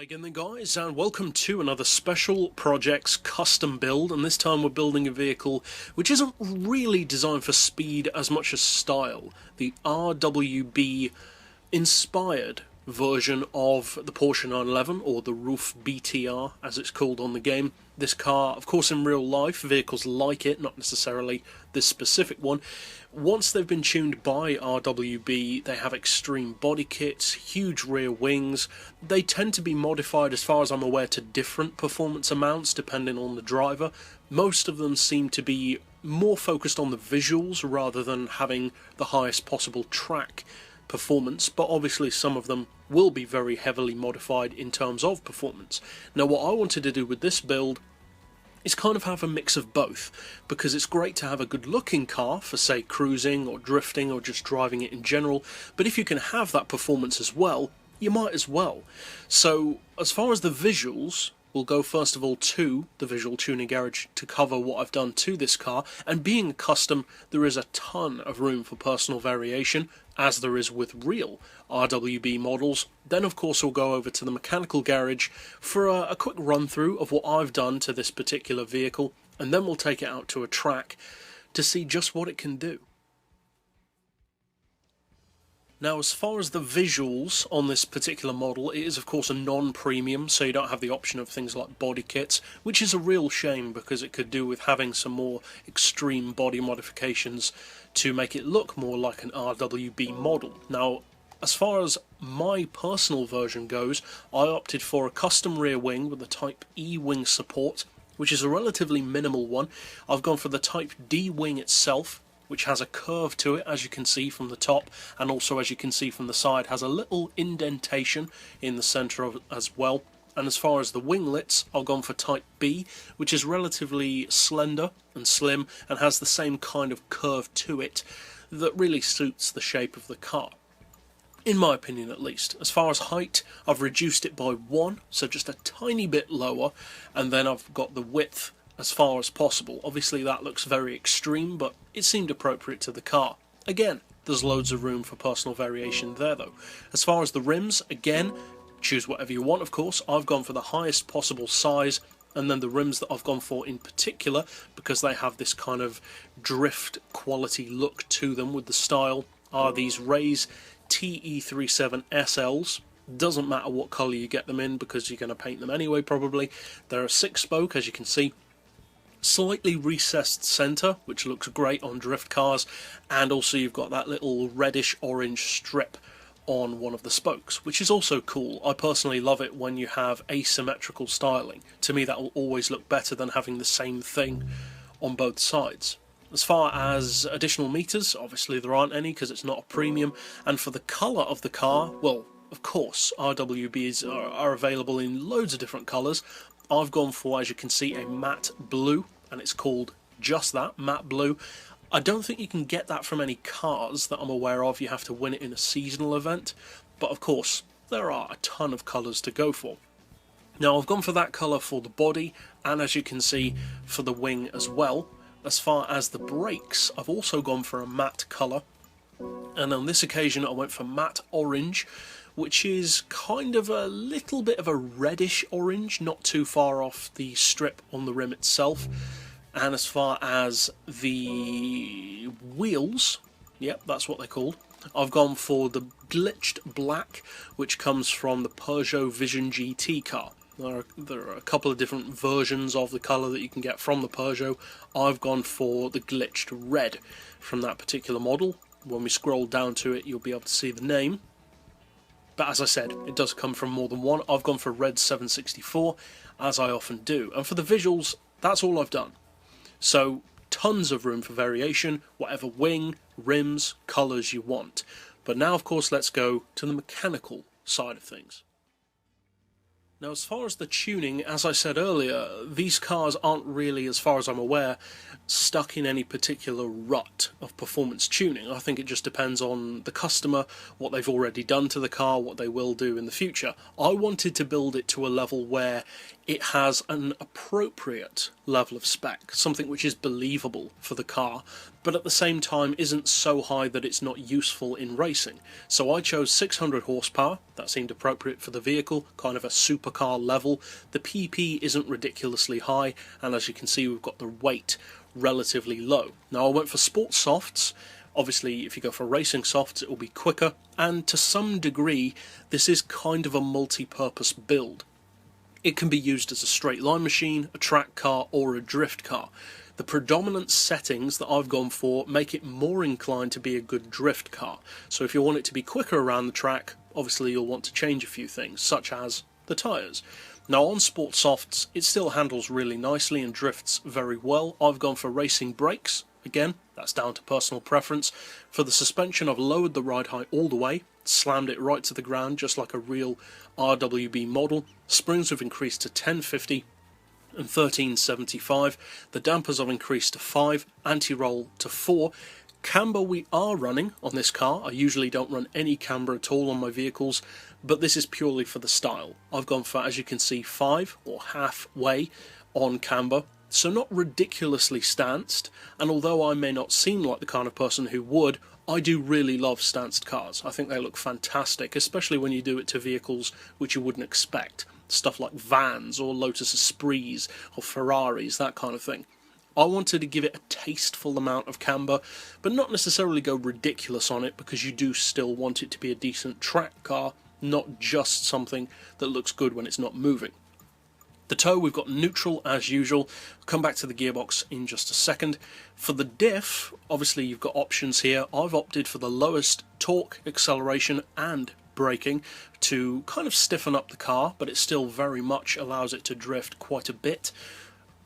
Hi again then guys, and welcome to another Special Projects custom build, and this time we're building a vehicle which isn't really designed for speed as much as style. The RWB-inspired version of the Porsche 911, or the RUF BTR as it's called on the game. This car, of course in real life, vehicles like it, not necessarily this specific one, once they've been tuned by RWB, they have extreme body kits, huge rear wings. They tend to be modified, as far as I'm aware, to different performance amounts depending on the driver. Most of them seem to be more focused on the visuals rather than having the highest possible track performance, but obviously some of them will be very heavily modified in terms of performance. Now what I wanted to do with this build is kind of have a mix of both, because it's great to have a good looking car for say cruising or drifting or just driving it in general, but if you can have that performance as well, you might as well. So as far as the visuals, we'll go first of all to the visual tuning garage to cover what I've done to this car, and being custom there is a ton of room for personal variation, as there is with real RWB models. Then of course we'll go over to the mechanical garage for a quick run through of what I've done to this particular vehicle, and then we'll take it out to a track to see just what it can do. Now as far as the visuals on this particular model, it is of course a non-premium, so you don't have the option of things like body kits, which is a real shame because it could do with having some more extreme body modifications to make it look more like an RWB model. Now as far as my personal version goes, I opted for a custom rear wing with a Type E wing support, which is a relatively minimal one. I've gone for the Type D wing itself, which has a curve to it, as you can see from the top, and also as you can see from the side has a little indentation in the centre of it as well. And as far as the winglets, I've gone for Type B, which is relatively slender and slim and has the same kind of curve to it that really suits the shape of the car, in my opinion at least. As far as height, I've reduced it by 1, so just a tiny bit lower, and then I've got the width as far as possible. Obviously that looks very extreme, but it seemed appropriate to the car. Again, there's loads of room for personal variation there though. As far as the rims, again, choose whatever you want of course. I've gone for the highest possible size, and then the rims that I've gone for in particular, because they have this kind of drift quality look to them with the style, are these Ray's TE37 SLs. Doesn't matter what colour you get them in because you're going to paint them anyway probably. They're a 6-spoke, as you can see. Slightly recessed centre, which looks great on drift cars, and also you've got that little reddish orange strip on one of the spokes, which is also cool. I personally love it when you have asymmetrical styling. To me that will always look better than having the same thing on both sides. As far as additional meters, obviously there aren't any because it's not a premium, and for the colour of the car, well, of course RWBs are available in loads of different colours. I've gone for, as you can see, a matte blue, and it's called just that, matte blue. I don't think you can get that from any cars that I'm aware of. You have to win it in a seasonal event, but of course there are a ton of colours to go for. Now I've gone for that colour for the body, and as you can see for the wing as well. As far as the brakes, I've also gone for a matte colour, and on this occasion I went for matte orange, which is kind of a little bit of a reddish orange, not too far off the strip on the rim itself. And as far as the wheels, yep, that's what they're called, I've gone for the glitched black, which comes from the Peugeot Vision GT car. There are a couple of different versions of the colour that you can get from the Peugeot. I've gone for the glitched red from that particular model. When we scroll down to it, you'll be able to see the name. But as I said, it does come from more than one. I've gone for Red 764, as I often do. And for the visuals, that's all I've done. So, tons of room for variation, whatever wing, rims, colours you want. But now, of course, let's go to the mechanical side of things. Now, as far as the tuning, as I said earlier, these cars aren't really, as far as I'm aware, stuck in any particular rut of performance tuning. I think it just depends on the customer, what they've already done to the car, what they will do in the future. I wanted to build it to a level where it has an appropriate level of spec, something which is believable for the car, but at the same time isn't so high that it's not useful in racing. So I chose 600 horsepower, that seemed appropriate for the vehicle, kind of a supercar level. The PP isn't ridiculously high, and as you can see we've got the weight relatively low. Now I went for sports softs. Obviously if you go for racing softs it will be quicker, and to some degree this is kind of a multi-purpose build. It can be used as a straight line machine, a track car or a drift car. The predominant settings that I've gone for make it more inclined to be a good drift car. So if you want it to be quicker around the track, obviously you'll want to change a few things, such as the tyres. Now on sports softs it still handles really nicely and drifts very well. I've gone for racing brakes. Again, that's down to personal preference. For the suspension I've lowered the ride height all the way, slammed it right to the ground just like a real RWB model. Springs have increased to 1050 and 1375. The dampers I've increased to 5, anti-roll to 4. Camber we are running on this car. I usually don't run any camber at all on my vehicles, but this is purely for the style. I've gone for, as you can see, 5 or halfway on camber. So not ridiculously stanced, and although I may not seem like the kind of person who would, I do really love stanced cars. I think they look fantastic, especially when you do it to vehicles which you wouldn't expect. Stuff like vans or Lotus Esprits or Ferraris, that kind of thing. I wanted to give it a tasteful amount of camber, but not necessarily go ridiculous on it, because you do still want it to be a decent track car, not just something that looks good when it's not moving. The tow, we've got neutral as usual. I'll come back to the gearbox in just a second. For the diff, obviously you've got options here. I've opted for the lowest torque, acceleration and braking to kind of stiffen up the car, but it still very much allows it to drift quite a bit.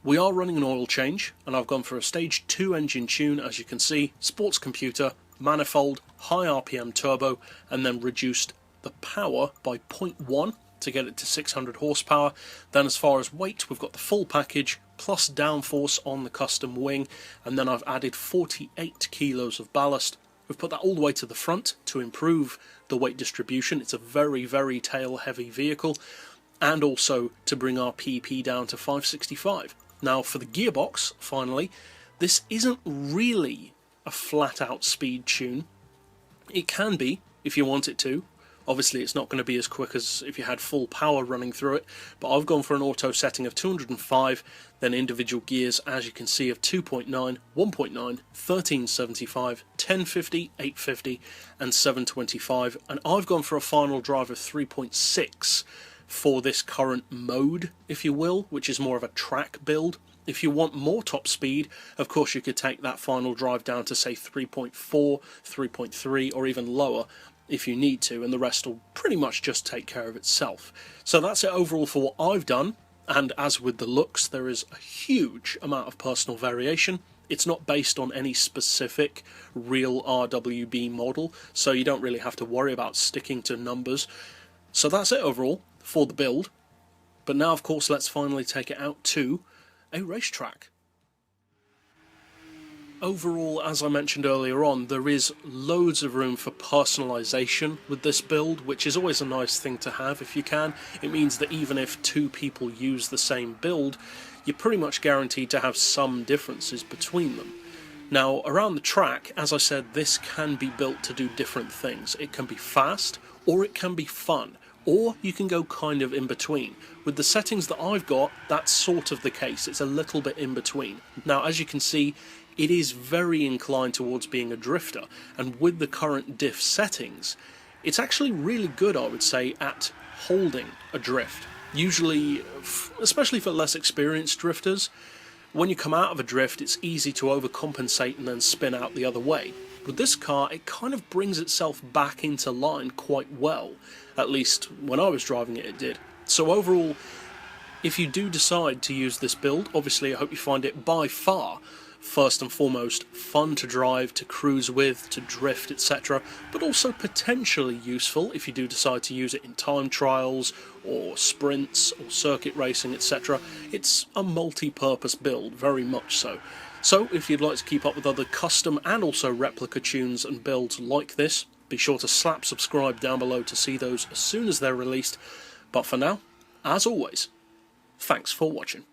We are running an oil change, and I've gone for a stage 2 engine tune, as you can see, sports computer, manifold, high RPM turbo, and then reduced the power by 0.1 to get it to 600 horsepower. Then as far as weight, we've got the full package plus downforce on the custom wing, and then I've added 48 kilos of ballast. We've put that all the way to the front to improve the weight distribution. It's a very, very tail heavy vehicle, and also to bring our PP down to 565. Now for the gearbox, finally, this isn't really a flat out speed tune. It can be if you want it to. Obviously it's not going to be as quick as if you had full power running through it, but I've gone for an auto setting of 205, then individual gears, as you can see, of 2.9, 1.9, 1375, 1050, 850 and 725, and I've gone for a final drive of 3.6 for this current mode, if you will, which is more of a track build. If you want more top speed, of course you could take that final drive down to say 3.4, 3.3 or even lower if you need to, and the rest will pretty much just take care of itself. So that's it overall for what I've done, and as with the looks, there is a huge amount of personal variation. It's not based on any specific real RWB model, so you don't really have to worry about sticking to numbers. So that's it overall for the build, but now of course let's finally take it out to a racetrack. Overall, as I mentioned earlier on, there is loads of room for personalisation with this build, which is always a nice thing to have if you can. It means that even if two people use the same build, you're pretty much guaranteed to have some differences between them. Now, around the track, as I said, this can be built to do different things. It can be fast, or it can be fun, or you can go kind of in between. With the settings that I've got, that's sort of the case. It's a little bit in between. Now, as you can see, it is very inclined towards being a drifter, and with the current diff settings, it's actually really good, I would say, at holding a drift. Usually, especially for less experienced drifters, when you come out of a drift, it's easy to overcompensate and then spin out the other way. With this car, it kind of brings itself back into line quite well. At least when I was driving it, it did. So overall, if you do decide to use this build, obviously I hope you find it by far, first and foremost, fun to drive, to cruise with, to drift, etc., but also potentially useful if you do decide to use it in time trials or sprints or circuit racing, etc. It's a multi-purpose build, very much so. So if you'd like to keep up with other custom and also replica tunes and builds like this, be sure to slap subscribe down below to see those as soon as they're released. But for now, as always, Thanks for watching.